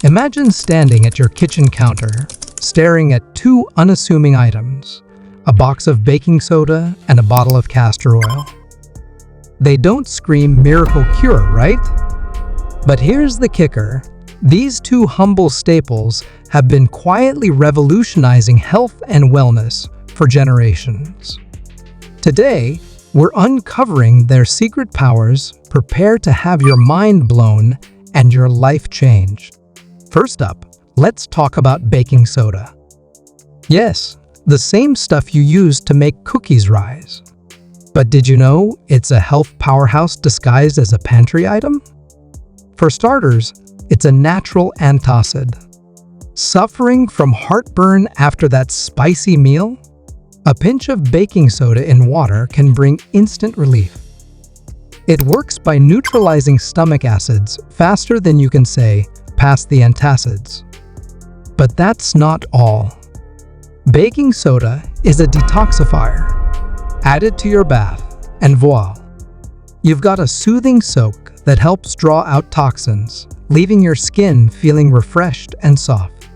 Imagine standing at your kitchen counter, staring at two unassuming items, a box of baking soda and a bottle of castor oil. They don't scream miracle cure, right? But here's the kicker. These two humble staples have been quietly revolutionizing health and wellness for generations. Today, we're uncovering their secret powers. Prepare to have your mind blown and your life changed. First up, let's talk about baking soda. Yes, the same stuff you use to make cookies rise. But did you know it's a health powerhouse disguised as a pantry item? For starters, it's a natural antacid. Suffering from heartburn after that spicy meal? A pinch of baking soda in water can bring instant relief. It works by neutralizing stomach acids faster than you can say, past the antacids. But that's not all. Baking soda is a detoxifier. Add it to your bath, and voila! You've got a soothing soak that helps draw out toxins, leaving your skin feeling refreshed and soft.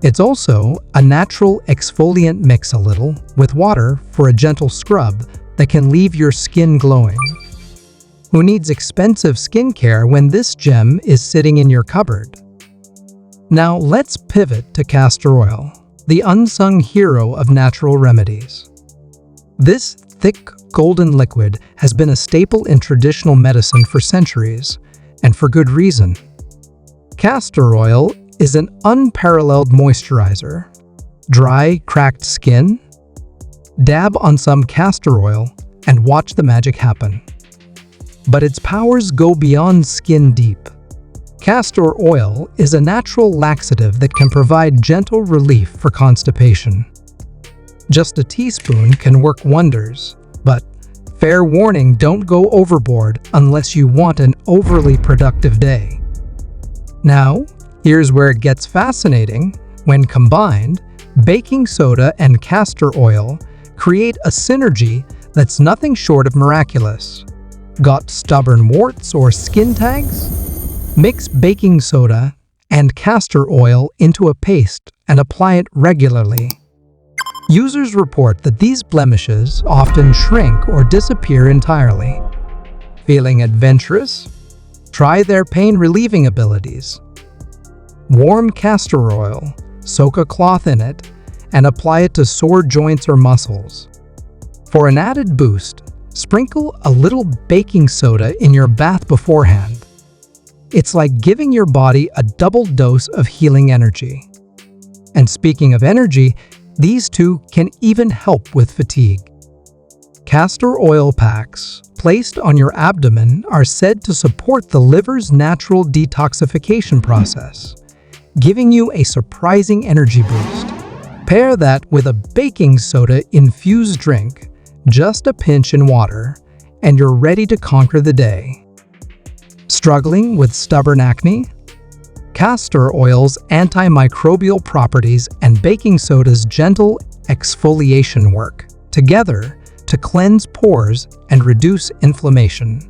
It's also a natural exfoliant. Mix a little with water for a gentle scrub that can leave your skin glowing. Who needs expensive skincare when this gem is sitting in your cupboard? Now let's pivot to castor oil, the unsung hero of natural remedies. This thick, golden liquid has been a staple in traditional medicine for centuries, and for good reason. Castor oil is an unparalleled moisturizer. Dry, cracked skin? Dab on some castor oil and watch the magic happen. But its powers go beyond skin deep. Castor oil is a natural laxative that can provide gentle relief for constipation. Just a teaspoon can work wonders, but fair warning, don't go overboard unless you want an overly productive day. Now, here's where it gets fascinating. When combined, baking soda and castor oil create a synergy that's nothing short of miraculous. Got stubborn warts or skin tags? Mix baking soda and castor oil into a paste and apply it regularly. Users report that these blemishes often shrink or disappear entirely. Feeling adventurous? Try their pain-relieving abilities. Warm castor oil, soak a cloth in it, and apply it to sore joints or muscles. For an added boost, sprinkle a little baking soda in your bath beforehand. It's like giving your body a double dose of healing energy. And speaking of energy, these two can even help with fatigue. Castor oil packs placed on your abdomen are said to support the liver's natural detoxification process, giving you a surprising energy boost. Pair that with a baking soda infused drink, just a pinch in water, and you're ready to conquer the day. Struggling with stubborn acne? Castor oil's antimicrobial properties and baking soda's gentle exfoliation work together to cleanse pores and reduce inflammation.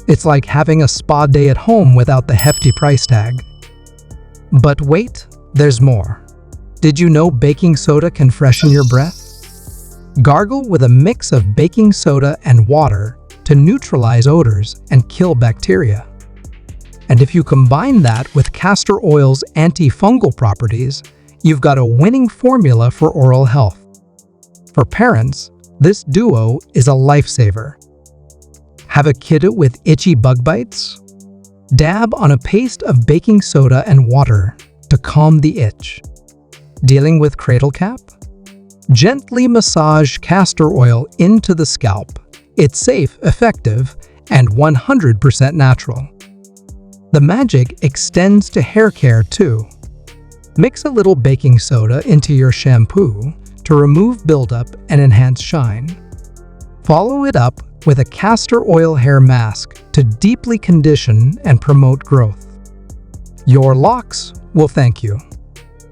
It's like having a spa day at home without the hefty price tag. But wait, there's more. Did you know baking soda can freshen your breath? Gargle with a mix of baking soda and water to neutralize odors and kill bacteria. And if you combine that with castor oil's antifungal properties, you've got a winning formula for oral health. For parents, this duo is a lifesaver. Have a kiddo with itchy bug bites? Dab on a paste of baking soda and water to calm the itch. Dealing with cradle cap? Gently massage castor oil into the scalp. It's safe, effective, and 100% natural. The magic extends to hair care too. Mix a little baking soda into your shampoo to remove buildup and enhance shine. Follow it up with a castor oil hair mask to deeply condition and promote growth. Your locks will thank you.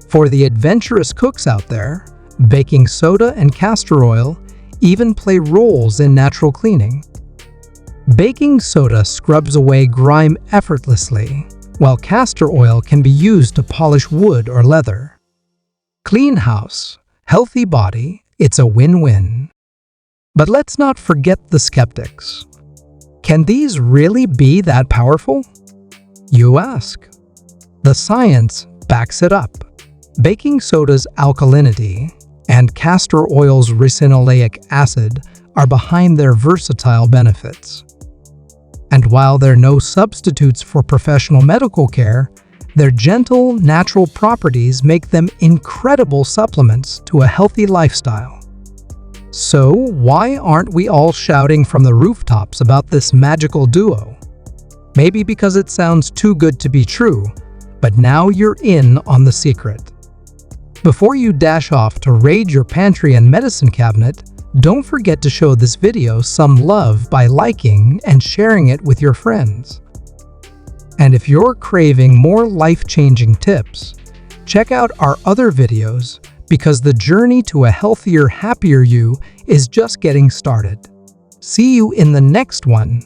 For the adventurous cooks out there, baking soda and castor oil even play roles in natural cleaning. Baking soda scrubs away grime effortlessly, while castor oil can be used to polish wood or leather. Clean house, healthy body, it's a win-win. But let's not forget the skeptics. Can these really be that powerful? You ask. The science backs it up. Baking soda's alkalinity and castor oil's ricinoleic acid are behind their versatile benefits. And while they're no substitutes for professional medical care, their gentle, natural properties make them incredible supplements to a healthy lifestyle. So, why aren't we all shouting from the rooftops about this magical duo? Maybe because it sounds too good to be true, but now you're in on the secret. Before you dash off to raid your pantry and medicine cabinet, don't forget to show this video some love by liking and sharing it with your friends. And if you're craving more life-changing tips, check out our other videos because the journey to a healthier, happier you is just getting started. See you in the next one.